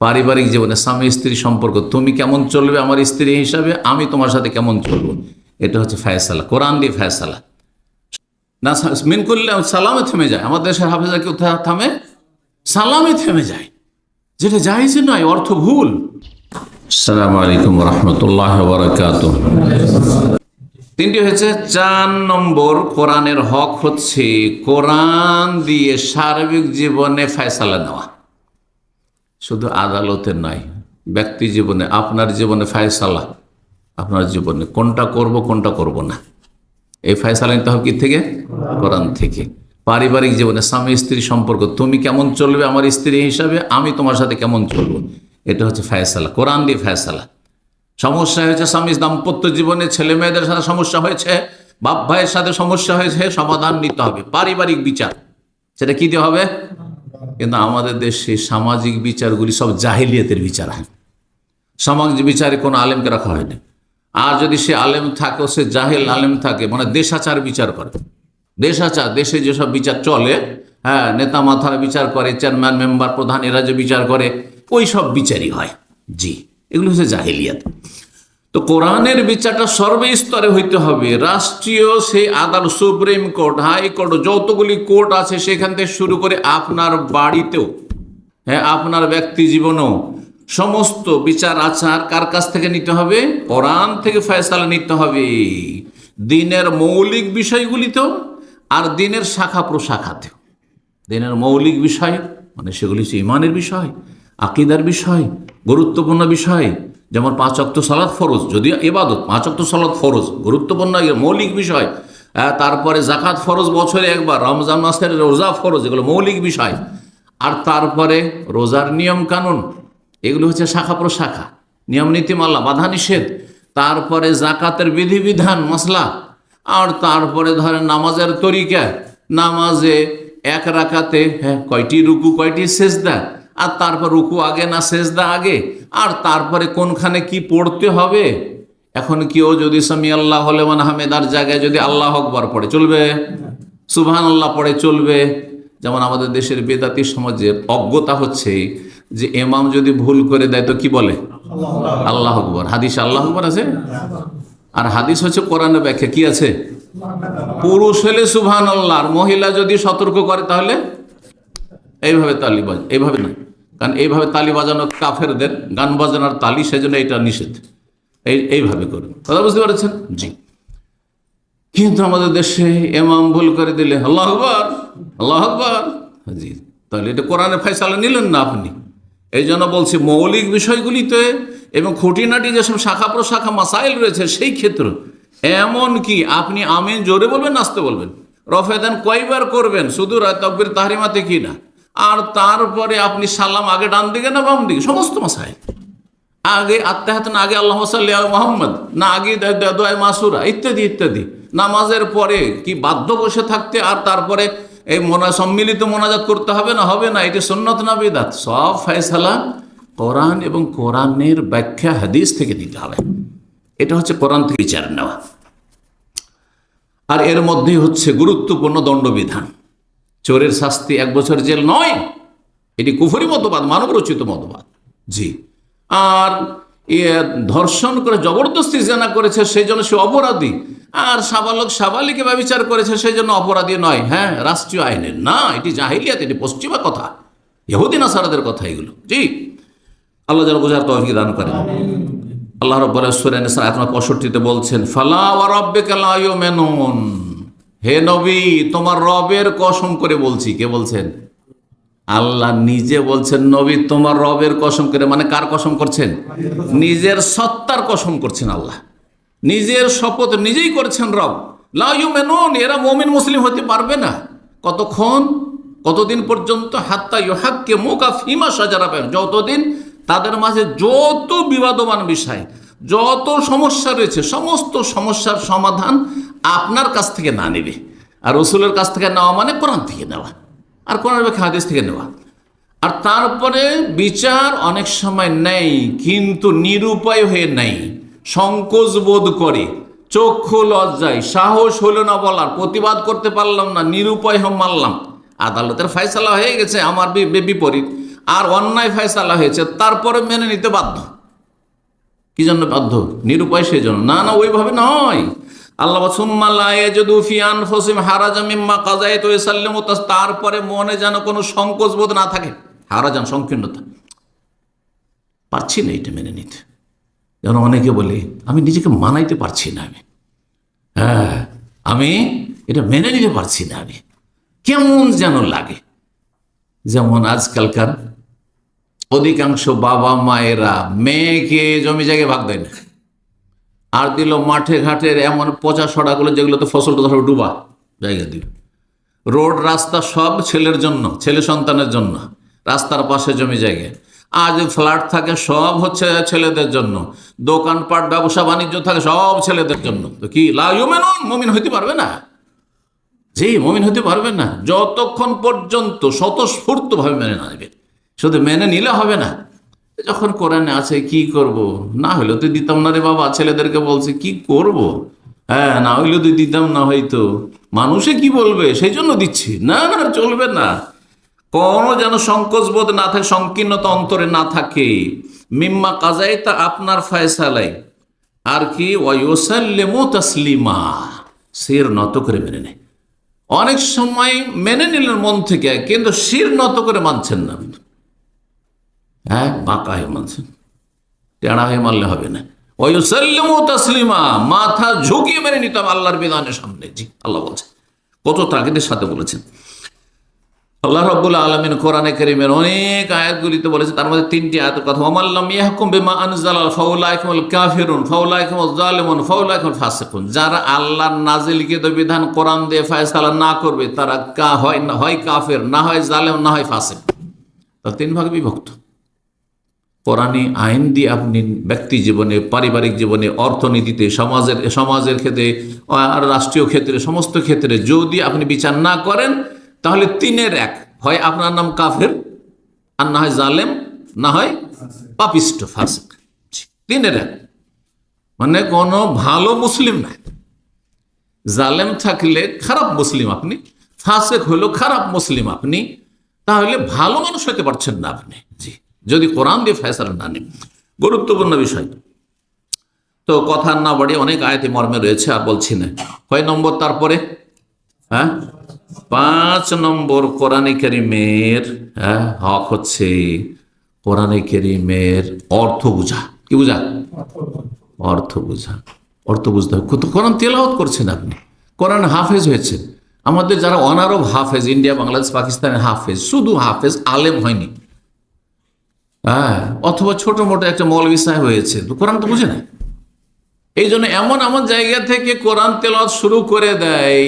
পারিবারিক জীবনে স্বামী স্ত্রী সম্পর্ক, তুমি কেমন চলবে আমার স্ত্রী হিসাবে, আমি তোমার সাথে কেমন চলবো, এটা হচ্ছে ফায়সালা, কোরআন দিয়ে ফায়সালা না। মিন করলে সালামে থেমে যায়, আমাদের দেশের হাফেজা কি থামে, সালামে থেমে যায়, যেটা জায়েজ নয়, অর্থ ভুল। আসসালামু আলাইকুম রহমতুল্লাহ বারাকাতুহু। তিনটি হয়েছে। 4 নম্বর, কোরআনের হক হচ্ছে কোরআন দিয়ে সার্বিক জীবনে ফয়সালা নেওয়া, শুধু আদালতে নয়, ব্যক্তি জীবনে, আপনার জীবনে ফয়সালা, আপনার জীবনে কোনটা করব কোনটা করব না, এই ফয়সালা নিতে হবে কি থেকে? কোরআন থেকে। পারিবারিক জীবনে স্বামী স্ত্রী সম্পর্ক, তুমি কেমন চলবে আমার স্ত্রী হিসাবে, আমি তোমার সাথে কেমন চলবো, এটা হচ্ছে ফয়সালা, কোরআন দিয়ে ফয়সালা। সমস্যা হয়েছে স্বামী দাম্পত্য জীবনে, ছেলে মেয়েদের সাথে সমস্যা হয়েছে, বাপ ভাইয়ের সাথে সমস্যা হয়েছে, সমাধান নিতে হবে, পারিবারিক বিচার, সেটা কি দিয়ে হবে? কিন্তু আমাদের দেশে সামাজিক বিচারগুলি সব জাহিলিয়াতের বিচার হয়, সামাজিক বিচারে কোনো আলেমকে রাখা হয়নি। আর যদি সে আলেম থাকে, সে জাহেল আলেম থাকে, মানে দেশাচার বিচার করে, দেশাচার, দেশে যেসব বিচার চলে, হ্যাঁ, নেতা মাথার বিচার করে, চেয়ারম্যান মেম্বার প্রধান এরা যে বিচার করে, ওই সব বিচারই হয়। জি, এগুলো হচ্ছে জাহিলিয়াত। তো কোরআনের বিচারটা সর্বস্তরে হইতে হবে, রাষ্ট্রীয় সেই আদালত, সুপ্রিম কোর্ট, হাইকোর্ট, যতগুলি কোর্ট আছে সেখান থেকে শুরু করে আপনার বাড়িতেও, হ্যাঁ, আপনার ব্যক্তি জীবনেও সমস্ত বিচার আচার কার কাছ থেকে নিতে হবে? কোরআন থেকে ফয়সালা নিতে হবে, দিনের মৌলিক বিষয়গুলিতেও আর দিনের শাখা প্রশাখাতেও। দিনের মৌলিক বিষয় মানে সেগুলি হচ্ছে ইমানের বিষয়, আকীদার বিষয়, গুরুত্বপূর্ণ বিষয়, যেমন 5 ওয়াক্ত সালাত ফরজ, যদিও ইবাদত, 5 ওয়াক্ত সালাত ফরজ, গুরুত্বপূর্ণ মৌলিক বিষয়। তারপরে জাকাত ফরজ বছরে একবার, রমজান মাসের রোজা ফরজ, এগুলো মৌলিক বিষয়। আর তারপরে রোজার নিয়ম কানুন, এগুলো হচ্ছে শাখা প্রশাখা, নিয়ম নীতিমালা, বাধা নিষেধ। তারপরে জাকাতের বিধিবিধান, মশলা। আর তারপরে ধরেন নামাজের তরিকা, নামাজে 1 রাকাতে কয়টি রুকু, কয়টি সেজদা, আর তারপর রুকু আগে না সেজদা আগে, আর তারপরে কোনখানে কি পড়তে হবে। এখন কেউ যদি সামি আল্লাহ লিমান হামিদার জায়গায় যদি আল্লাহ আকবার পড়ে চলবে, সুবহানাল্লাহ পড়ে চলবে। যেমন আমাদের দেশের বেদাতি সমাজের অজ্ঞতা হচ্ছে যে ইমাম যদি ভুল করে দেয় তো কি বলে? আল্লাহ আকবার। হাদিস আল্লাহ আকবার আছে, আর হাদিস হচ্ছে কোরআনের ব্যাখ্যা কি আছে? পুরুষ হলে সুবহানাল্লাহ, আর মহিলা যদি সতর্ক করে তাহলে এইভাবে তালি বাজ, এইভাবে নয়, কারণ এইভাবে তালি বাজানো কাফেরদের গান বাজানোর তালি, সেজন্য এটা নিষেধ। এইভাবে করুন, কথা বুঝতে পারছেন? জি। কিন্তু আমাদের দেশে ইমাম ভুল করে দিলে আল্লাহু আকবার, আল্লাহু আকবার, জি, তাহলে এটা কোরআনের ফয়সালা নিলেন না আপনি। এই জন্য বলছি মৌলিক বিষয়গুলিতে এবং খুঁটিনাটি যেসব শাখা প্রশাখা মাসাইল রয়েছে সেই ক্ষেত্রে, এমন কি আপনি আমিন জোরে বলবেন, নাচতে বলবেন, রফেদান কয়বার করবেন, শুধু তাকবীর তাহরিমাতে কি না, আর তারপরে আপনি সালাম আগে ডান দিকে না বাম দিকে, সমস্ত মাসাইল আগে, আত্মাহাত না আগে আল্লাহুম্মা সাল্লি আলা মুহাম্মদ না আগে দোয়া মাসুরা, ইত্যাদি ইত্যাদি। নামাজের পরে কি বাধ্য বসে থাকতে আর তারপরে এই সম্মিলিত মোনাজাত করতে হবে না, হবে না, এটি সুন্নত না বিদআত, সব ফয়সালা কোরআন এবং কোরআনের ব্যাখ্যা হাদিস থেকে দিতে হবে। এটা হচ্ছে কোরআন থেকে বিচার নেওয়া। আর এর মধ্যেই হচ্ছে গুরুত্বপূর্ণ দণ্ডবিধান। চোরের শাস্তি 1 বছর জেল নয়, এটি কুফরি মতবাদ, মানব রচিত মতবাদ। জি। আর ধর্ষণ করে জবরদস্তি জেনা করেছে সেই জন্য সে অপরাধী, আর সাবালক সাবালিকে ব্যভিচার করেছে সেই জন্য অপরাধী নয়, হ্যাঁ, রাষ্ট্রীয় আইনের না, এটি জাহিলিয়াত, এটি পশ্চিমা কথা, ইহুদি নাসারাদের কথা এগুলো। জি, আল্লাহ যেন বোঝার তৌফিক দান করেন। আল্লাহ রাব্বুল সূরা নিসা আয়াত নম্বর 65 বলছেন, ফালা ওয়া রাব্বিকা লা ইউমিনুন, হে নবী তোমার রবের কসম করে বলছি। কে বলছেন? আল্লাহ নিজে বলছেন, নবী তোমার রবের কসম করে, মানে কার কসম করছেন? নিজের সত্তার কসম করছেন। আল্লাহ নিজের শপথ নিজেই করছেন রব। লা ইউমিনুন, এরা মুমিন মুসলিম হতে পারবে না। কতক্ষণ, কতদিন পর্যন্ত? হাত্তা ইউহাক্কিমুকা ফিমা শাজারা বাইনাহুম, যতদিন তাদের মাঝে যত বিবাদমান বিষয়, যত সমস্যা রয়েছে, সমস্ত সমস্যার সমাধান আপনার কাছ থেকে না নেবে। আর রাসূলের কাছ থেকে নেওয়া মানে কোরআন থেকে নেওয়া, আর কোরআনের ব্যাখ্যা হাদিস থেকে নেওয়া। আর তারপরে বিচার অনেক সময় নেই, কিন্তু নিরুপায় হয়ে নেই, সংকোচ বোধ করে, চক্ষু লজ্জায়, সাহস হলো না বলার, প্রতিবাদ করতে পারলাম না, নিরুপায় মানলাম, আদালতের ফয়সালা হয়ে গেছে আমার বিপরীত, আর অন্যায় ফয়সালা হয়েছে, তারপরে মেনে নিতে বাধ্য। কি জন্য বাধ্য? নিরুপায় সেই জন্য। না না, ওইভাবে নয়। আল্লাহ তারপরে মনে যেন কোনো সংকোচ বোধ না থাকে, হারাজান সংকীর্ণতা, পারছি না এটা মেনে নিতে। যেন অনেকে বলে আমি নিজেকে মানাইতে পারছি না, আমি এটা মেনে নিতে পারছি না, আমি কেমন যেন লাগে। যেমন আজকালকার অধিকাংশ বাবা মায়েরা মেয়েকে জমি জায়গায় ভাগ দেয় না, আর দিল মাঠে ঘাটের এমন পচা সড়াগুলো যেগুলোতে ফসলটা ধরো ডুবা জায়গা দিল। রোড রাস্তা সব ছেলের জন্য, ছেলে সন্তানের জন্য, রাস্তার পাশে জমি জায়গায়। আর যে ফ্ল্যাট থাকে সব হচ্ছে ছেলেদের জন্য, দোকানপাট ব্যবসা বাণিজ্য থাকে সব ছেলেদের জন্য। তো কি লা ইউমিনুন, মুমিন হইতে পারবে না? জি, মুমিন হতে পারবে না যতক্ষণ পর্যন্ত স্বতঃস্ফূর্তভাবে মেনে না নেবে। শুধু মেনে নিলে হবে না, যখন কোরআনে আছে কি করব, না হইলেও তো দিতাম না রে বাবা। ছেলেদেরকে বলছে কি করব, না হইলেও তো দিতাম না, হয়তো মানুষে কি বলবে সেই জন্য দিচ্ছি। না না, চলবে না। কোনো যেন সংকোচ বোধ না থাকে, সংকীর্ণতা অন্তরে না থাকে। মিম্মা কাজাইতা, আপনার ফয়সালাই, আর কি ওয়ায়ুসাল্লিমু তাসলিমা, শির নত করে মেনে নেয়। অনেক সময় মেনে নিলেন মন থেকে, কিন্তু শির নত করে মানছেন না। বাঁকা হয়ে মানছেন, টেড়া হয়ে মানলে হবে না। ওয়ায়ুসাল্লিমু তাসলিমা, মাথা ঝুঁকিয়ে মেনে নিতাম আল্লাহর বিধানের সামনে। জি, আল্লাহ বলছেন, কত তাকিদের সাথে বলেছেন। আল্লাহ রাব্বুল আলামিন কোরআনে কারীমের অনেক আয়াতগুলিতে বলেছে, তার মধ্যে 3টি আয়াতের কথা। ওয়া মান লাম ইয়াহকুম বিমা আনজালা ফাউলাইকা হুমুল কাফিরুন ফাউলাইকা হুমুজ জালিমুন ফাউলাইকা হুমুল ফাসিকুন। যারা আল্লাহর নাজিলকৃত বিধান কোরআন দিয়ে ফয়সালা না করবে, তারা হয় কাফের, না হয় জালেম, না হয় ফাসিক। তাহলে 3 ভাগে বিভক্ত। কোরআনী আইন দিয়ে আপনি ব্যক্তি জীবনে, পারিবারিক জীবনে, অর্থনীতিতে, সমাজের ক্ষেত্রে আর রাষ্ট্রীয় ক্ষেত্রে, সমস্ত ক্ষেত্রে যদি আপনি বিচার না করেন, তাহলে 3-এর 1, হয় আপনার নাম কাফের, আর না হয় জালেম, না হয় পাপিষ্ট, ফাসিক। 3-এর 1, মানে কোনো ভালো মুসলিম নাই। জালেম থাকলে খারাপ মুসলিম আপনি, ফাসিক হলো খারাপ মুসলিম আপনি, তাহলে ভালো মানুষ হতে পারছেন না আপনি। জি, যদি কোরআন দিয়ে ফয়সালা না নেন। গুরুত্বপূর্ণ বিষয়। তো কথা না বাড়িয়ে অনেক আয়াতে মর্মে রয়েছে, আর বলছি না। কয় নম্বর? তারপরে 5 নম্বর, কোরআনে কারীমের হক হচ্ছে কোরআনে কারীমের অর্থ বুঝা। কি বুঝা? অর্থ বুঝা। অর্থ বুঝতে হবে। কোরআন তেলাওয়াত করছেন আপনি, কোরআন হাফেজ হয়েছেন। আমাদের যারা অনারব হাফেজ, ইন্ডিয়া, বাংলাদেশ, পাকিস্তানের হাফেজ, শুধু হাফেজ, আলেম হয়নি, অথবা ছোট মোটো একটা মৌলভী সাহেব হয়েছে, তো কোরআন তো বুঝে না। এই জন্য এমন এমন জায়গা থেকে কোরআন তেলাওয়াত শুরু করে দেয়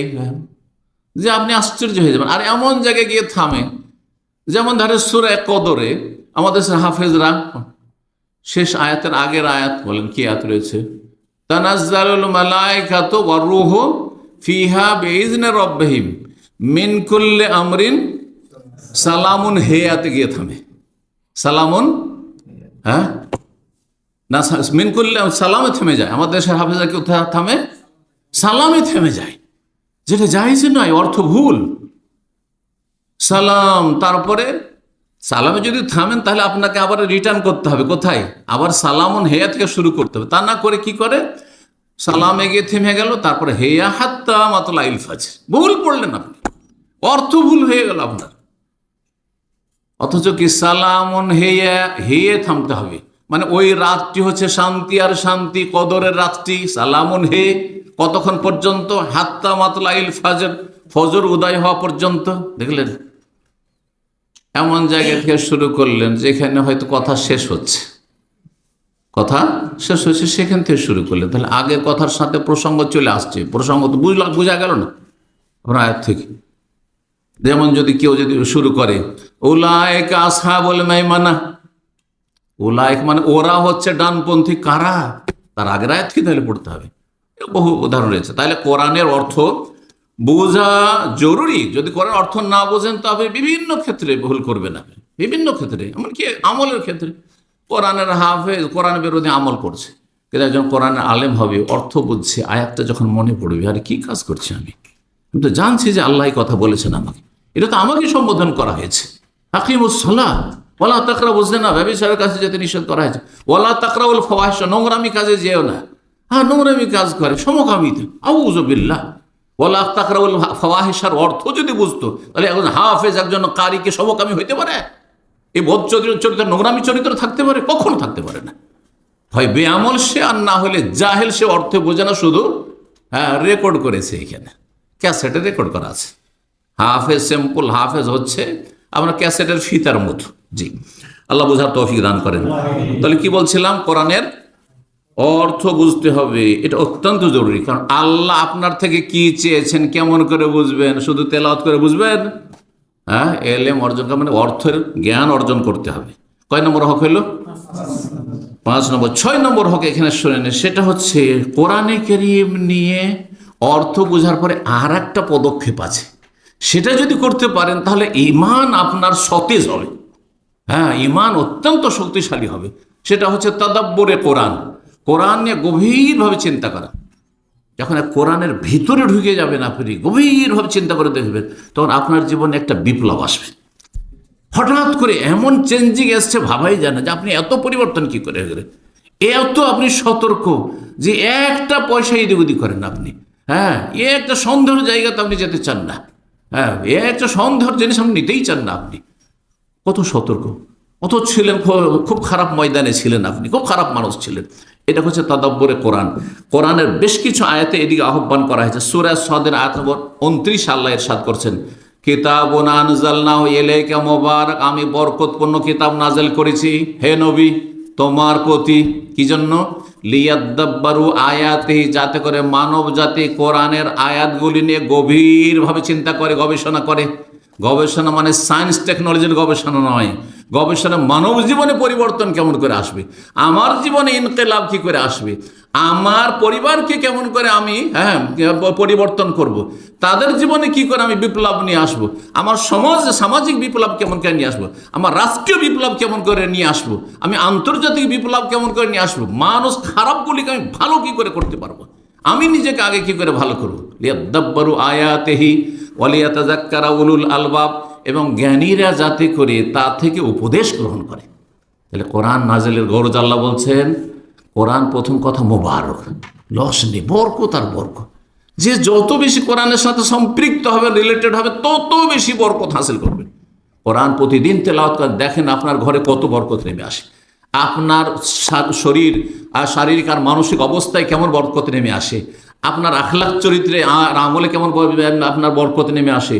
যে আপনি আশ্চর্য হয়ে যাবেন, আর এমন জায়গায় গিয়ে থামে। যেমন ধরে সূরা কদরে আমাদের হাফেজরা শেষ আয়াতের আগের আয়াত বলেন, কি আয়াত রয়েছে? তানাজ্জালুল মালাইকাতু ওয়ার রূহু ফিহা বিইজনি রাব্বিহিম মিন কুল্লি আমরিন সালামুন, হে আয়াতে গিয়ে থামে। সালামুন, না মিন কুল্লি, সালামে থেমে যায়। আমাদের দেশের হাফেজরা কেউ থামে, সালামে থেমে যায়, যেটা জায়েজ নয়, অর্থ ভুল। সালাম, তারপরে সালামে যদি থামেন তাহলে আপনাকে আবার রিটার্ন করতে হবে। কোথায়? আবার সালামুন হেয়া থেকে শুরু করতে হবে। তা না করে কি করে? সালামে গিয়ে থেমে গেল, তারপরে হেয়া হাত্তা মাতলাইল ফাজর, ভুল পড়লেন আপনি, অর্থ ভুল হয়ে গেল আপনার। অথচ কি সালামুন হেয়া, হেয়ে থামতে হবে, মানে ওই রাতটি হচ্ছে শান্তি আর শান্তি, কদরের রাতটি। সালামুন হে, কতক্ষণ পর্যন্ত? হাত্তা মাতলাইল ফাজর, ফজর উদয় হওয়া পর্যন্ত। দেখলেন, এমন জায়গা থেকে শুরু করলেন যেখানে হয়তো কথা শেষ হচ্ছে, সেখান থেকে শুরু করলেন। তাহলে আগের কথার সাথে প্রসঙ্গ চলে আসছে, প্রসঙ্গ তো বোঝা গেল না আপনার আয়াত থেকে। যেমন যদি কেউ শুরু করে উলায়েকা আসহাবুল মাইমানা, উলায়েক মানে ওরা হচ্ছে ডানপন্থী। কারা? তার আগের আয়াত কি তাহলে পড়তে হবে। বহু উদাহরণ রয়েছে। তাহলে কোরআনের অর্থ বোঝা জরুরি। যদি কোরআন অর্থ না বোঝেন তবে বিভিন্ন ক্ষেত্রে ভুল করবেন আপনি, বিভিন্ন ক্ষেত্রে, এমনকি আমলের ক্ষেত্রে। কোরআনের হাফেজ কোরআন বিরোধী আমল করছে, কিন্তু একজন কোরআনের আলেম হবে, অর্থ বুঝছে, আয়াতটা যখন মনে পড়বে, আরে কি কাজ করছি আমি তো জানছি যে আল্লাহ কথা বলেছেন আমাকে, এটা তো আমাকে সম্বোধন করা হয়েছে, আকিমুস সালাত, ওয়ালা তাকরাবু যিনা, ব্যভিচারের কাছে যেতে নিষেধ করা হয়েছে। ওয়ালা তাকরাবুল ফাওয়াহিশ, নোংরামি কাজে যেও না। হ্যাঁ, নোংরামি কাজ করে সমকামিতা, আউযু বিল্লাহ। ওয়ালা তাকরাবুল ফাওয়াহিশের অর্থ যদি বুঝতো, তাহলে একজন হাফেজ, একজন কারিকে সমকামী হইতে পারে? এই বদ চরিত্র, নোংরামি চরিত্র থাকতে পারে? কখনো থাকতে পারে না। হয় বেআমল সে, আর না হলে জাহেল সে। অর্থ বোঝে না, শুধু রেকর্ড করেছে, এখানে ক্যাসেটে রেকর্ড করা আছে। হাফেজ, সিম্পল হাফেজ হচ্ছে আমরা ক্যাসেটের ফিতার মতো। জি, আল্লাহ বোঝার তৌফিক দান করেন। তাহলে কি বলছিলাম, কোরআনের অর্থ বুঝতে হবে, এটা অত্যন্ত জরুরি। কারণ আল্লাহ আপনার থেকে কি চেয়েছেন কেমন করে বুঝবেন? শুধু তেলাওয়াত করে বুঝবেন? হ্যাঁ, এলেম অর্জন মানে অর্থের জ্ঞান অর্জন করতে হবে। কয় নম্বর হক হইল? 5 নম্বর। 6 নম্বর হক এখানে শুনে নেন, সেটা হচ্ছে কোরআনে কারীম নিয়ে অর্থ বোঝার পরে আর একটা পদক্ষেপ আছে। সেটা যদি করতে পারেন তাহলে ঈমান আপনার সতেজ হবে। হ্যাঁ, ঈমান অত্যন্ত শক্তিশালী হবে। সেটা হচ্ছে তাদাব্বুরে কোরআন, কোরআন নিয়ে গভীরভাবে চিন্তা করা। যখন কোরআনের ভিতরে ঢুকে যাবেন, আপনি গভীরভাবে চিন্তা করে দেখবেন, তখন আপনার জীবনে একটা বিপ্লব আসবে। হঠাৎ করে এমন চেঞ্জিং এসছে, ভাবাই যায় না যে আপনি এত পরিবর্তন কি করে গেলেন। এত আপনি সতর্ক যে একটা পয়সা এদিক ওদিক করেন আপনি। হ্যাঁ, একটা সন্দেহের জায়গাতে আপনি যেতে চান না। হ্যাঁ, একটা সন্দেহের জিনিস আপনি নিতেই চান না। আপনি কত সতর্ক, কত ছিলেন, খুব খারাপ ময়দানে ছিলেন আপনি, খুব খারাপ মানুষ ছিলেন। এটা হচ্ছে তাদাব্বুরে কোরআন। কোরআনের বেশ কিছু আয়াতে এদিকে আহ্বান করা হয়েছে। সূরা সাদের আয়াত নম্বর 29 আল্লাহ ইরশাদ করছেন, কিতাবুন আনজালনাহু ইলাইকা মুবারাক, আমি বরকতপূর্ণ কিতাব নাযিল করেছি হে নবী তোমার প্রতি। কি জন্য? লিয়াদ্দাব্বারু আয়াতিহি, যাতে করে মানব জাতি কোরআনের আয়াতগুলি নিয়ে গভীরভাবে চিন্তা করে, গবেষণা করে। গবেষণা মানে সায়েন্স টেকনোলজির গবেষণা নয়। গবেষণা মানব জীবনে পরিবর্তন কেমন করে আসবে, আমার জীবনে ইনকিলাব কি করে আসবে, আমার পরিবারকে কেমন করে আমি পরিবর্তন করব, তাদের জীবনে কি করে আমি বিপ্লব নিয়ে আসব, আমার সামাজিক বিপ্লব কেমন করে নিয়ে আসবো, আমার রাষ্ট্রীয় বিপ্লব কেমন করে নিয়ে আসবো, আমি আন্তর্জাতিক বিপ্লব কেমন করে নিয়ে আসবো, মানুষ খারাপগুলিকে আমি ভালো কি করে করতে পারবো, আমি নিজেকে আগে কি করে ভালো করবো। লিয়াদ্দাব্বারু আয়াতিহি ওয়ালিয়াতাযাক্কারা উলুল আলবাব, এবং জ্ঞানীরা যাতে করে তা থেকে উপদেশ গ্রহণ করে। তাহলে কোরআন নাজিলের গৌরব, আল্লাহ বলছেন কোরআন প্রথম কথা মোবারক, লস নেই, বরকত আর বরকত। যে যত বেশি কোরআনের সাথে সম্পৃক্ত হবে, রিলেটেড হবে, তত বেশি বরকত হাসিল করবে। কোরআন প্রতিদিন তেলাওয়াত করেন, দেখেন আপনার ঘরে কত বরকত নেমে আসে, আপনার শরীর আর শারীরিক আর মানসিক অবস্থায় কেমন বরকত নেমে আসে, আপনার আখলাক চরিত্রে আর আমলে কেমন আপনার বরকত নেমে আসে,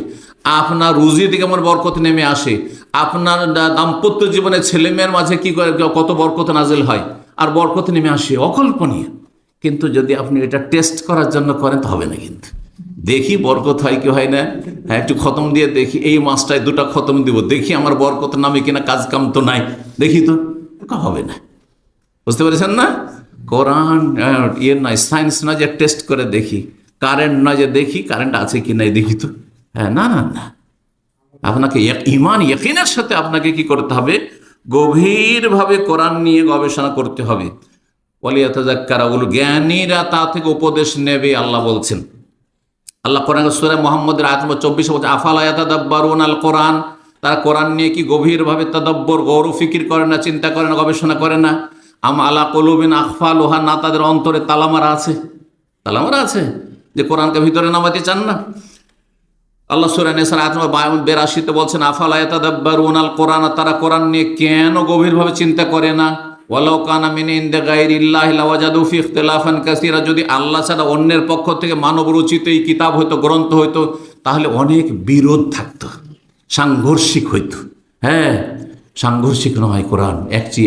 আপনার রুজিতে কেমন বরকত নেমে আসে, আপনার দাম্পত্য জীবনে ছেলে মেয়ের মাঝে কি করে কত বরকত নাজিল হয় আর বরকত নেমে আসে, অকল্পনীয়। কিন্তু যদি আপনি এটা টেস্ট করার জন্য করেন তো হবে না। কিন্তু দেখি বরকত হয় কি হয় না, হ্যাঁ একটু খতম দিয়ে দেখি, এই মাসটায় 2টা খতম দিব, দেখি আমার বরকত নামে কিনা, কাজ কাম তো নাই, দেখি তো, হবে না। বুঝতে পেরেছেন না? কোরআন নয়, সায়েন্স নয় যে টেস্ট করে দেখি, কারেন্ট নয় যে দেখি কারেন্ট আছে কি নাই দেখি তো, হ্যাঁ না না না, আপনাকে ঈমান ইয়াকিনের সাথে আপনাকে কি করতে হবে, গভীরভাবে কোরআন নিয়ে গবেষণা করতে হবে। ওয়ালিয়াতাযাক্কারা উলুল, জ্ঞানীরা তা থেকে উপদেশ নেবে আল্লাহ বলছেন। আল্লাহ কোরআন সূরা মুহাম্মদের আয়াত নম্বর 24 বলছে, আফালা ইয়াতাদাব্বারুনাল কোরআন, তারা কোরআন নিয়ে কি গভীরভাবে তাদাব্বর, গৌর ফিকির করে না, চিন্তা করে না, গবেষণা করে না। আম আলা কুলুবিন আকফালুহা, না তাদের অন্তরে তালামারা আছে, তালামারা আছে যে কোরআনকে ভিতরে নামাতে চান না। আল্লাহ সূরা নিসার আয়াত নম্বর 82 বলছেন, আফালা ইয়াতাদাব্বারুনাল কোরআন, তারা কোরআন নিয়ে কেন গভীরভাবে চিন্তা করে না। ওয়ালাউ কানা মিন ইনদি গায়রিল্লাহি লাওয়াজাদু ফি ইখতিলাফান কাসীরা, যদি আল্লাহ ছাড়া অন্যের পক্ষ থেকে মানব রচিত এই কিতাব হইতো, গ্রন্থ হইতো, তাহলে অনেক বিরোধ থাকতো, সাংঘর্ষিক হইতো। হ্যাঁ, সাংঘর্ষিক নয় কোরআন, একটি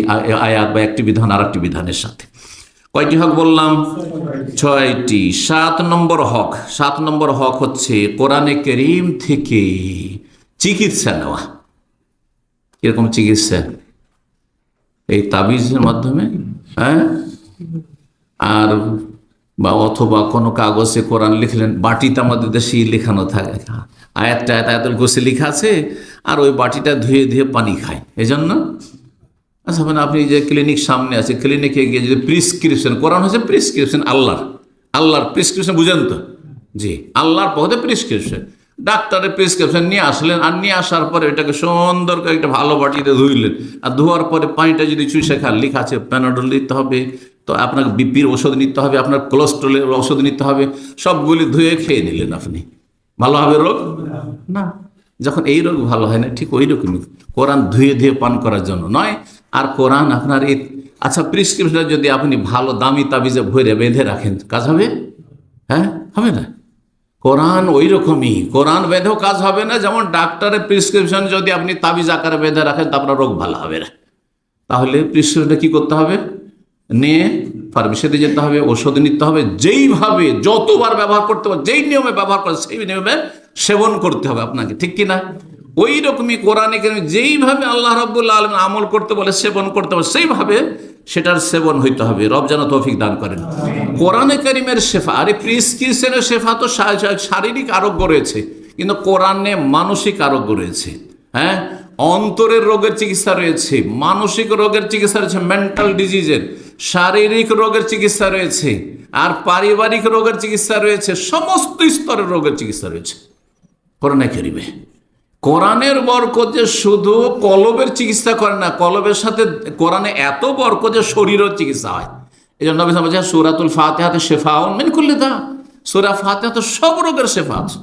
আয়াত বা একটি বিধান আর একটি বিধানের সাথে। কয়টি হক বললাম? 6টি। 7 নম্বর হক হচ্ছে কোরআনে কারীম থেকে চিকিৎসা নেওয়া। এরকম চিকিৎসা এই তাবিজের মাধ্যমে, হ্যাঁ, আর বা অথবা কোনো কাগজে কোরআন লিখলেন, বাটিতে আমাদের দেশে লেখানো থাকে, আয়াতুল কুরসি লেখা আছে, আর ওই বাটিটা ধুয়ে ধুয়ে পানি খায়। এই জন্য আচ্ছা, মানে আপনি যে ক্লিনিক সামনে আছে, ক্লিনিকে গিয়ে যদি প্রিসক্রিপশন, কোরআন হচ্ছে প্রিসক্রিপশন, আল্লাহর প্রিসক্রিপশন, বুঝেন তো? জি, আল্লাহর পথে প্রিসক্রিপশন। ডাক্তারের প্রেসক্রিপশন নিয়ে আসলেন, আর নিয়ে আসার পরে এটাকে সুন্দর করে একটা ভালো বাটিতে ধুইলেন, আর ধোয়ার পরে পানিটা যদি চুষে খান, লেখা আছে প্যানাডল নিতে হবে, তো আপনাকে বিপির ওষুধ নিতে হবে, আপনার কোলেস্ট্রলের ওষুধ নিতে হবে, সবগুলি ধুয়ে খেয়ে নিলেন, আপনি ভালো হবে রোগ? না। যখন এই রোগ ভালো হয় না, ঠিক ওই রকমই কোরআন ধুয়ে ধুয়ে পান করার জন্য নয়। আর কোরআন আপনার এই আচ্ছা প্রেসক্রিপশন যদি আপনি ভালো দামি তাবিজে ভরে বেঁধে রাখেন, কাজ হবে? হ্যাঁ, হবে না। কোরআন ওই রকমই, কোরআন বেঁধেও কাজ হবে না। যেমন ডাক্তারের প্রেসক্রিপশন যদি আপনি তাবিজ আকারে বেঁধে রাখেন, তা আপনার রোগ ভালো হবে না। তাহলে প্রেসক্রিপশনটা কি করতে হবে? নিয়ে ফার্মেসিতে যেতে হবে, ওষুধ নিতে হবে, যেইভাবে যতবার ব্যবহার করতে হবে, যেই নিয়মে ব্যবহার করে সেই নিয়মে সেবন করতে হবে আপনাকে, ঠিক কিনা? ওই রকমই কোরআনে কারিমে যেইভাবে আল্লাহ রাব্বুল আলামিন আমল করতে বলে, সেবন করতে বলে, সেইভাবে সেটার সেবন হইতে হবে। রব যেন তৌফিক দান করেন। কোরআনে কারিমের শেফা, আরে প্রেসক্রিপশনের শেফা তো শারীরিক আরোগ্য রয়েছে, কিন্তু কোরআনে মানসিক আরোগ্য রয়েছে। হ্যাঁ, অন্তরের রোগের চিকিৎসা রয়েছে, মানসিক রোগের চিকিৎসা রয়েছে, মেন্টাল ডিজিজের, শারীরিক রোগের চিকিৎসা রয়েছে, আর পারিবারিক রোগের চিকিৎসা রয়েছে, সমস্ত স্তরের রোগের চিকিৎসা রয়েছে কোরআনে কারিমে। কোরআনের বরকত যে শুধু কলবের চিকিৎসা করে না, কলবের সাথে কোরআনে এত বরকত যে শরীরও চিকিৎসা হয়। এই জন্য নবী বলছেন সূরাতুল ফাতিহাতে শিফাউন মিন কুল্লি দা, সূরা ফাতিহা তো সব রোগের শেফা আছে।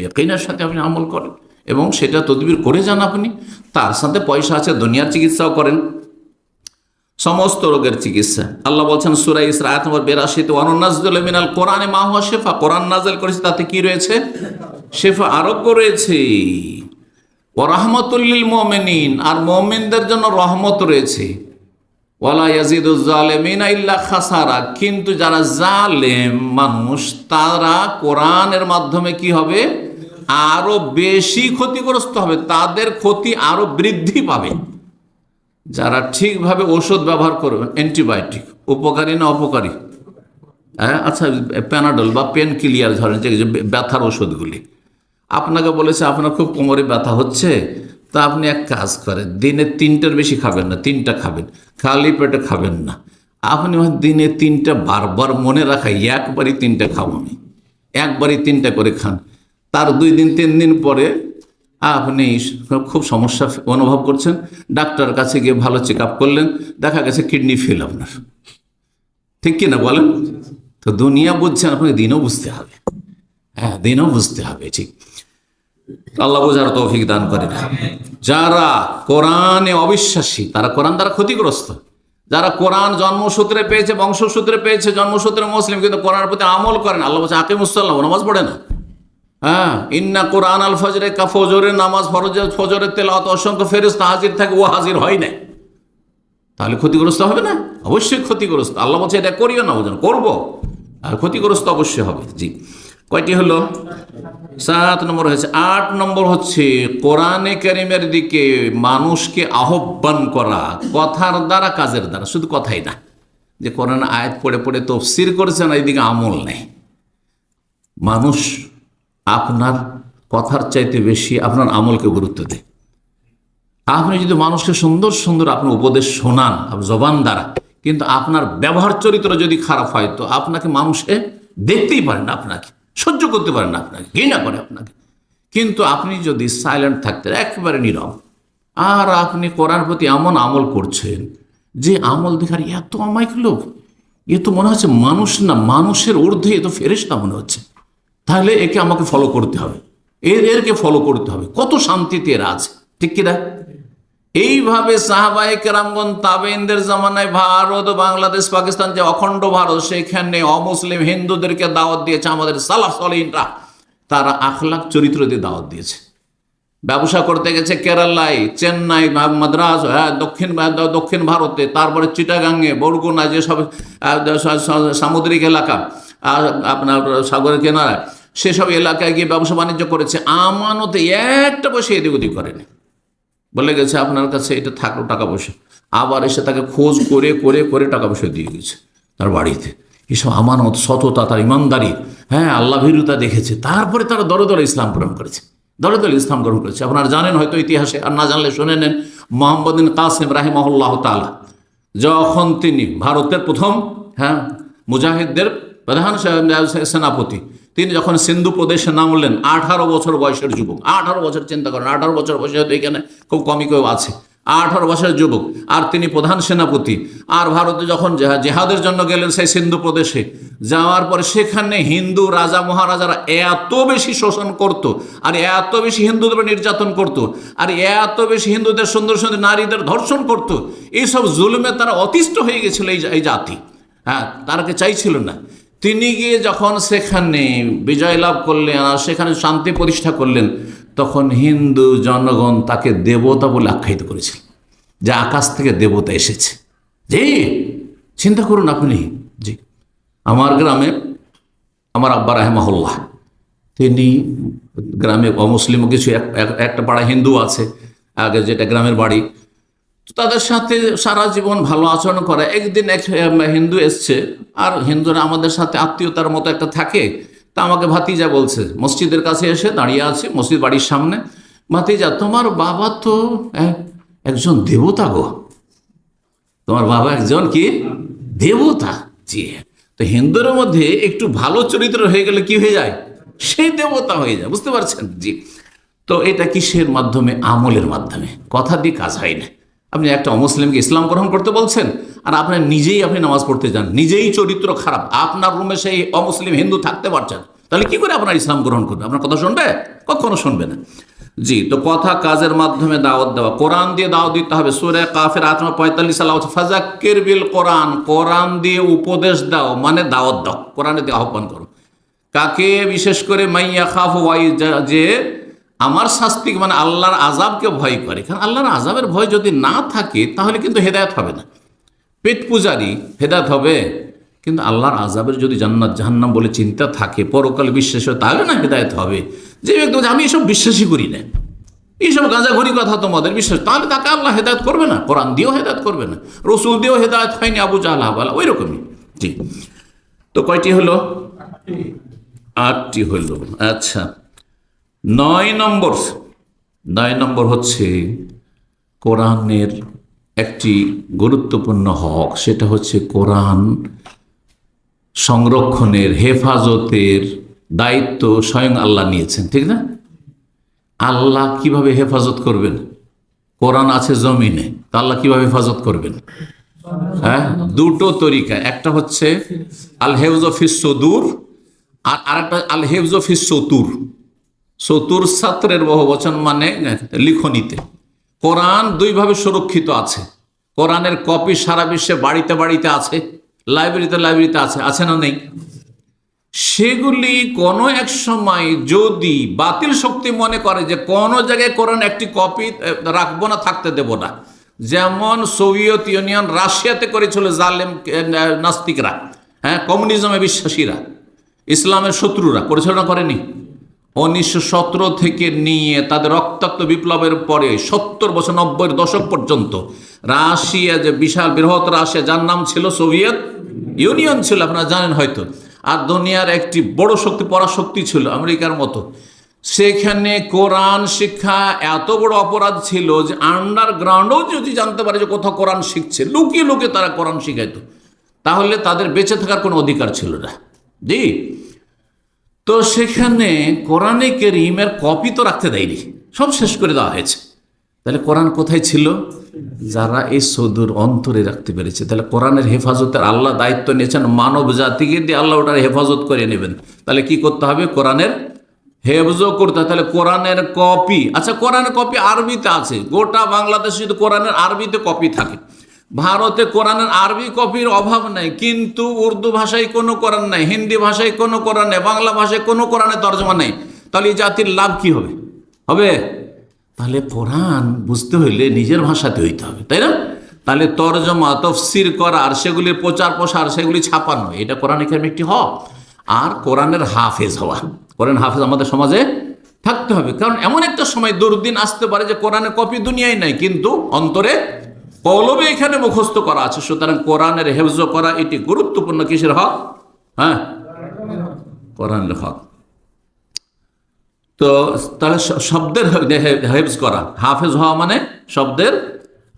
ইয়াকিনের সাথে আপনি আমল করেন এবং সেটা তদবির করে যান আপনি, তার সাথে পয়সা আছে, দুনিয়ার চিকিৎসাও করেন, সমস্ত রোগের চিকিৎসা। আল্লাহ বলছেন সূরা ইসরা আয়াত নম্বর 82, ওয়া নুনাজ্জিলু মিনাল কোরআনি মা হুয়া শিফা, কোরআন নাযিল করেছে তাতে কি রয়েছে? শিফা, আরোগ্য রয়েছে। ওয়া রাহমাতুল লিল মুমিনিন, আর মুমিনদের জন্য রহমত রয়েছে। ওয়ালা ইয়াজিদুজ জালিমিনা ইল্লা খাসারা, কিন্তু যারা জালেম মানুষ তারা কোরআনের মাধ্যমে কি হবে? আরো বেশি ক্ষতিগ্রস্ত হবে, তাদের ক্ষতি আরো বৃদ্ধি পাবে। যারা ঠিকভাবে ওষুধ ব্যবহার করবেন, অ্যান্টিবায়োটিক উপকারী না অপকারী? হ্যাঁ, আচ্ছা প্যানাডল বা পেন কিলিয়ার ধরেন, যে ব্যথার ওষুধগুলি, আপনাকে বলেছে আপনার খুব কোমরে ব্যথা হচ্ছে, তা আপনি এক কাজ করেন, দিনে 3টার বেশি খাবেন না, 3টা খাবেন, খালি পেটে খাবেন না। আপনি দিনে 3টা বারবার মনে রাখা, একবারই 3টা খাবো আমি, একবারই 3টা করে খান। তার 2 দিন 3 দিন পরে আপনি খুব সমস্যা অনুভব করছেন, ডাক্তারের কাছে গিয়ে ভালো চেক আপ করলেন, দেখা গেছে কিডনি ফেল আপনার, ঠিক কিনা বলেন? তো দুনিয়া বুঝছেন, আপনাকে দিনও বুঝতে হবে। হ্যাঁ, দিনও বুঝতে হবে, ঠিক। আল্লাহ বোঝার তৌফিক দান করেন। যারা কোরআনে অবিশ্বাসী তারা কোরআন দ্বারা ক্ষতিগ্রস্ত। যারা কোরআন জন্মসূত্রে পেয়েছে, বংশসূত্রে পেয়েছে, জন্মসূত্রে মুসলিম, কিন্তু কোরআনের প্রতি আমল করেন, আল্লাহ বলছে আকিমুসসালাহ, নামাজ পড়ে না। হ্যাঁ, ইন্না কোরআন আল ফজরে কা ফজরের নামাজ, ফজরের তেলাওয়াত অসংখ্য ফেরেশতা হাজির থাকে, ও হাজির হয় না, তাহলে ক্ষতিগ্রস্ত হবে না? অবশ্যই ক্ষতিগ্রস্ত। আল্লাহ বলছে এটা করিও না, বোঝেন করবো, আর ক্ষতিগ্রস্ত অবশ্যই হবে। জি, কয়টি হলো? 7 নম্বর হয়েছে। 8 নম্বর হচ্ছে কোরআনে কারিমের দিকে মানুষকে আহ্বান করা, কথার দ্বারা, কাজের দ্বারা। শুধু কথাই না, যে কোরআন আয়াত পড়ে পড়ে তাফসীর করেছেন, এইদিকে আমল নেই। মানুষ আপনার কথার চাইতে বেশি আপনার আমলকে গুরুত্ব দেয়। আপনি যদি মানুষকে সুন্দর সুন্দর আপনার উপদেশ শোনান জবান দ্বারা, কিন্তু আপনার ব্যবহার চরিত্র যদি খারাপ হয়, তো আপনাকে মানুষে দেখতেই পারে না, আপনাকে সহ্য করতে পারে না, আপনাকে ঘৃণা করে আপনাকে। কিন্তু আপনি যদি সাইলেন্ট থাকতেন, একেবারে নীরব, আর আপনি কোরআন প্রতি এমন আমল করছেন যে আমল দেখার এত অমায়িক লোক, এ তো মনে হচ্ছে মানুষ না, মানুষের ঊর্ধ্বে এ তো ফেরেশতা মনে হচ্ছে, তাহলে একে আমাকে ফলো করতে হবে, এরকে ফলো করতে হবে, কত শান্তিতে এরা আছে, ঠিক কিনা? এইভাবে সাহাবায়ে কেরামগণ তাবেঈনদের জামানায় ভারত, বাংলাদেশ, পাকিস্তান যে অখণ্ড ভারত, সেখানে অমুসলিম হিন্দুদেরকে দাওয়াত দিয়েছে আমাদের সালাফ সালেহিনরা। তারা আখলাক চরিত্র দিয়ে দাওয়াত দিয়েছে। ব্যবসা করতে গেছে কেরালায়, চেন্নাই, মাদ্রাজ, দক্ষিণ ভারতে, তারপরে চিটাগাঙ্গে, বরগুনা, যেসব সামুদ্রিক এলাকা, আপনার সাগরের কিনারা, সেসব এলাকায় গিয়ে ব্যবসা বাণিজ্য করেছে। আমানতে একটা পয়সা এদিক ওদিক করেনি, বলে গেছে আপনার কাছে এটা থাকলো টাকা পয়সা, আবার এসে তাকে খোঁজ করে করে করে টাকা পয়সা দিয়ে গেছে তার বাড়িতে। এসব আমানত, সততা, তার ইমানদারি, হ্যাঁ, আল্লাহ ভীরুতা দেখেছে। তারপরে তারা দলে দলে ইসলাম গ্রহণ করেছে, দলে দলে ইসলাম গ্রহণ করেছে। আপনারা জানেন হয়তো ইতিহাসে, আর না জানলে শুনে নেন, মোহাম্মদ বিন কাসিম রাহিমাহুল্লাহ তাআলা যখন তিনি ভারতের প্রথম মুজাহিদদের প্রধান সেনাপতি, তিনি যখন সিন্ধু প্রদেশে নামলেন, 18 বছর বয়সের যুবক, 18 বছর, চিন্তা করেন, 18 বছর বয়সে, হয়তো এখানে খুব কমই কেউ আছে, 18 বছরের যুবক, আর তিনি প্রধান সেনাপতি। আর ভারতে যখন জেহাদের জন্য গেলেন সেই সিন্ধু প্রদেশে, যাওয়ার পরে সেখানে হিন্দু রাজা মহারাজারা এত বেশি শোষণ করত, আর এত বেশি হিন্দুদের নির্যাতন করত, আর এত বেশি হিন্দুদের সুন্দর সুন্দর নারীদের ধর্ষণ করত, এইসব জুলুমে তারা অতিষ্ঠ হয়ে গেছিল এই জাতি। হ্যাঁ, তারাকে চাইছিল না। তিনি গিয়ে যখন সেখানে বিজয় লাভ করলেন আর সেখানে শান্তি প্রতিষ্ঠা করলেন, তখন হিন্দু জনগণ তাকে দেবতা বলে আখ্যায়িত করেছিল, যে আকাশ থেকে দেবতা এসেছে। জি, চিন্তা করুন আপনি। জি, আমার গ্রামে আমার আব্বা রাহেমাহুল্লাহ, তিনি গ্রামে অমুসলিম কিছু একটা পাড়া হিন্দু আছে আগে, যেটা গ্রামের বাড়ি, তাদের সাথে সারা জীবন ভালো আচরণ করে। একদিন এক হিন্দু এসছে, আর হিন্দুরা আমাদের সাথে আত্মীয়তার মতো একটা থাকে, তা আমাকে ভাতিজা বলছে, মসজিদের কাছে এসে দাঁড়িয়ে আছে, মসজিদ বাড়ির সামনে, ভাতিজা তোমার বাবা তো একজন দেবতা গো, তোমার বাবা একজন কি দেবতা। জি, তো হিন্দুর মধ্যে একটু ভালো চরিত্র হয়ে গেলে কি হয়ে যায়, সেই দেবতা হয়ে যায়, বুঝতে পারছেন? জি, তো এটা কিসের মাধ্যমে? আমলের মাধ্যমে। কথা দিয়ে কাজ হয় না। আপনি একটা অমুসলিমকে ইসলাম গ্রহণ করতে বলছেন, আর আপনি নিজেই নামাজ পড়তে যান, নিজেই চরিত্র খারাপ, আপনার রুমে সেই অমুসলিম হিন্দু থাকতে পারছেন, তাহলে কি করে আপনার ইসলাম গ্রহণ করবে? আপনার কথা শুনবে? কখনো শুনবে না। জি, তো কথা কাজের মাধ্যমে দাওয়াত দেওয়া, কোরআন দিয়ে দাওয়াত দিতে হবে। সূরা কাফের 45 সাল ফাযাক্কির বিল কোরআন, কোরআন দিয়ে উপদেশ দাও মানে দাওয়াত দাও, কোরআনে দিয়ে আহ্বান করো। কাকে? বিশেষ করে মাইয়া খাফু ওয়াইজ, যে আমার শাস্তি মানে আল্লাহর আযাবকে ভয় করে। কারণ আল্লাহর আযাবের ভয় যদি না থাকে তাহলে কিন্তু হেদায়েত হবে না। পেট পূজারি হেদায়েত হবে, কিন্তু আল্লাহর আযাবের যদি জান্নাত জাহান্নাম বলে চিন্তা থাকে, পরকালে বিশ্বাস হয়, তাহলে না হেদায়েত হবে। যে ব্যক্তি বলছে আমি এসব বিশ্বাসই করি না, এইসব গাঁজাঘড়ি কথা তোমাদের বিশ্বাস, তাহলে তাকে আল্লাহ হেদায়েত করবে না, কোরআন দিয়েও হেদায়েত করবে না, রসুল দিয়েও হেদায়েত হয়নি আবু জাহল আহবাল, ওই রকমই। জি, তো কয়টি হলো? 8টি হইল। আচ্ছা, 9 নম্বর হচ্ছে কোরআনের একটি গুরুত্বপূর্ণ হক, সেটা হচ্ছে কোরআন সংরক্ষণের, হেফাজতের দায়িত্ব স্বয়ং আল্লাহ নিয়েছেন, ঠিক না? আল্লাহ কিভাবে হেফাজত করবেন? কোরআন আছে জমিনে, তা আল্লাহ কিভাবে হেফাজত করবেন? হ্যাঁ, দুটো তরিকা, একটা হচ্ছে আল হেফজ ফিস সুদূর, আর আরেকটা আল হেফজ ফিস সতুর। সতুর ছাত্রের বহুবচন, মানে লিখনিতে। কোরআন দুইভাবে সুরক্ষিত আছে। কোরআনের কপি সারা বিশ্বে বাড়িতে বাড়িতে আছে, লাইব্রেরিতে আছে, আছে না নেই? সেগুলি কোনো এক সময় যদি বাতিল শক্তি মনে করে যে কোনো জায়গায় কোরআন একটি কপি রাখবো না, থাকতে দেব না, যেমন সোভিয়েত ইউনিয়ন রাশিয়াতে করেছিল জালেম নাস্তিকরা, হ্যাঁ, কমিউনিজমে বিশ্বাসীরা, ইসলামের শত্রুরা করেছিল না, করেনি? 1917 থেকে নিয়ে তাদের রক্তাক্ত বিপ্লবের পরে 70 বছর, 90-এর দশক পর্যন্ত রাশিয়া, যে বিশাল বৃহৎ রাশিয়া, যার নাম ছিল সোভিয়েত ইউনিয়ন ছিল, আপনারা জানেন হয়তো, আর দুনিয়ার একটি বড় শক্তি, পরাশক্তি ছিল আমেরিকার মতো, সেখানে কোরআন শিক্ষা এত বড় অপরাধ ছিল যে আন্ডারগ্রাউন্ডেও যদি জানতে পারে যে কোথাও কোরআন শিখছে, লুকিয়ে লুকিয়ে তারা কোরআন শিখাইতো, তাহলে তাদের বেঁচে থাকার কোনো অধিকার ছিল না। জি, তো সেখানে কোরআনে কারীমের কপি তো রাখতে দেয়নি, সব শেষ করে দেওয়া হয়েছে। তাহলে কোরআন কোথায় ছিল? যারা এই সুদূর অন্তরে রাখতে পেরেছে। তাহলে কোরআনের হেফাজতের আল্লাহ দায়িত্ব নিয়েছেন, মানব জাতিকে দিয়ে আল্লাহ ওটার হেফাজত করে নেবেন। তাহলে কি করতে হবে? কোরআনের হেফজও করতে হবে। তাহলে কোরআনের কপি, আচ্ছা কোরআনের কপি আরবিতে আছে, গোটা বাংলাদেশে যদি কোরআনের আরবিতে কপি থাকে, ভারতে কোরআনের আরবি কপির অভাব নাই, কিন্তু উর্দু ভাষায় কোনো কোরআন নাই, হিন্দি ভাষায় কোনো কোরআন নেই, বাংলা ভাষায় কোনো কোরআনের তর্জমা নেই। তাহলে এই জাতির লাভ কি হবে? হবে? তাহলে কোরআন বুঝতে হইলে নিজের ভাষাতে হইতে হবে, তাই না? তাহলে তর্জমা, তফসির করা, আর সেগুলির প্রচার প্রসার, সেগুলি ছাপানো, এটা কোরআনের কারণে একটি হক। আর কোরআনের হাফেজ হওয়া, কোরআন হাফেজ আমাদের সমাজে থাকতে হবে। কারণ এমন একটা সময় দুর্দিন আসতে পারে যে কোরআনের কপি দুনিয়ায় নাই, কিন্তু অন্তরে কলবে এখানে মুখস্থ করা আছে। সুতরাং কোরআনের হেফজ করা এটি গুরুত্বপূর্ণ। কিসের হক? হ্যাঁ, কোরআনের হক। তো তাহলে শব্দের হেফজ করা, হাফেজ হওয়া মানে শব্দের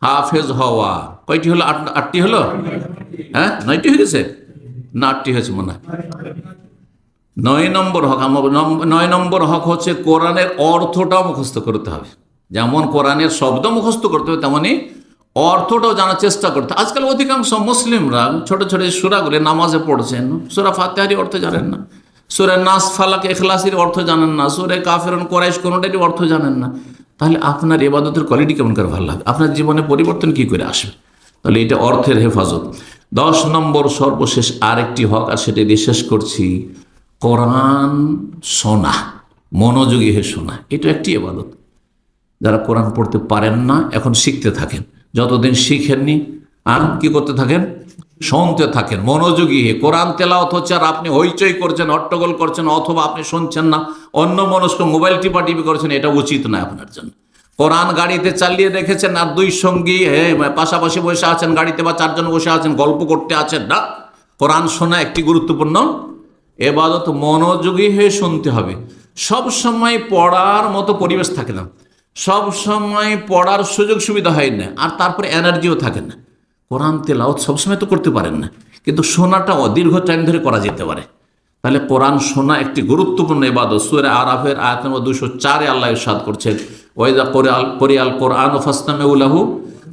হাফেজ হওয়া। কয়টি হলো? 8টি হলো? হ্যাঁ, 9টি হয়ে গেছে। না 8টি হয়েছে মনে হয়। 9 নম্বর হক, 9 নম্বর হক হচ্ছে কোরআনের অর্থটাও মুখস্থ করতে হবে। যেমন কোরআনের শব্দ মুখস্থ করতে হবে, তেমনি অর্থটাও জানার চেষ্টা করতে। আজকাল অধিকাংশ মুসলিমরা ছোট ছোট সূরাগুলো নামাজে পড়ছেন, সূরা ফাতিহার অর্থ জানেন না, সূরা নাস, ফালাক, ইখলাসের অর্থ জানেন না, সূরা কাফিরুন, কুরাইশ কোনোটারই অর্থ জানেন না। তাহলে আপনার ইবাদতের কোয়ালিটি কেমন করে ভালো লাগবে? আপনার জীবনে পরিবর্তন কি করে আসবে? তাহলে এটা অর্থের হেফাজত। 10 নম্বর সর্বশেষ আরেকটি হক, আর সেটা দিয়ে শেষ করছি, কোরআন শোনা, মনোযোগী হয়ে শোনা। এটা একটি ইবাদত। যারা কোরআন পড়তে পারেন না এখন শিখতে থাকেন, যতদিন শিখেননি আর কি করতে থাকেন, শুনতে থাকেন মনোযোগী হয়ে। কোরআন তেলাওয়াত হচ্ছে আর আপনি হইচই করছেন, হট্টগোল করছেন, অথবা আপনি শুনছেন না, অন্য মনস্ক মোবাইল টিপাটিপি করছেন, এটা উচিত নয় আপনার জন্য। কোরআন গাড়িতে চালিয়ে রেখেছেন আর দুই সঙ্গী পাশাপাশি বসে আছেন গাড়িতে, বা 4 জন বসে আছেন, গল্প করতে আছেন না। কোরআন শোনা একটি গুরুত্বপূর্ণ এবাদত, মনোযোগী হয়ে শুনতে হবে। সব সময় পড়ার মতো পরিবেশ থাকে না, সব সময় পড়ার সুযোগ সুবিধা হয় না, আর তারপরে এনার্জিও থাকে না। কোরআন তেলাওয়াত সবসময় তো করতে পারেন না, কিন্তু শোনাটা দীর্ঘ টাইম ধরে করা যেতে পারে। তাহলে কোরআন শোনা একটি গুরুত্বপূর্ণ ইবাদত। সূরা আরাফের আয়াত নম্বর 204 আল্লাহ ইরশাদ করছেন, ওয়াইদা ক্বরিআল কোরআন ফাসতামিউ লাহু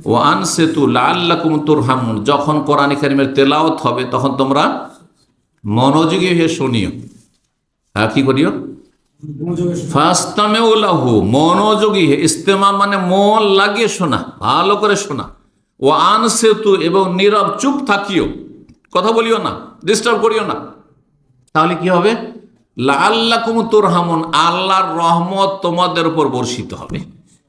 ওয়া আনসিতু লাআল্লাকুম তুরহামুন। যখন কোরআন কারীমের তেলাওয়াত হবে তখন তোমরা মনোযোগী হয়ে শুনিও। কি করিও? ফাসতামিউ লাহু, মনোযোগী হয়ে। ইস্তেমা মানে মন লাগিয়ে শোনা, ভালো করে শোনা। ও আনসিতু, এবং নীরব চুপ থাকিও, কথা বলিও না, ডিস্টার্ব করিও না। তাহলে কি হবে? লাআল্লাকুম তুরহামুন, আল্লাহর রহমত তোমাদের উপর বর্ষিত হবে।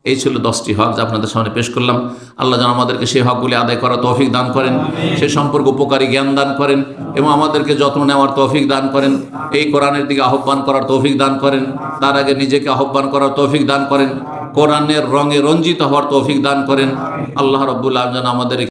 এই ছিল 10টি হক যা আপনাদের সামনে পেশ করলাম। আল্লাহ যেন আমাদেরকে সেই হকগুলি আদায় করার তৌফিক দান করেন, সে সম্পর্কে উপকারী জ্ঞান দান করেন, এবং আমাদেরকে যত্ন নেওয়ার তৌফিক দান করেন, এই কোরআনের দিকে আহ্বান করার তৌফিক দান করেন, তার আগে নিজেকে আহ্বান করার তৌফিক দান করেন, কোরআনের রঙে রঞ্জিত হওয়ার তৌফিক দান করেন। আল্লাহ রাব্বুল আলামিন যেন আমাদের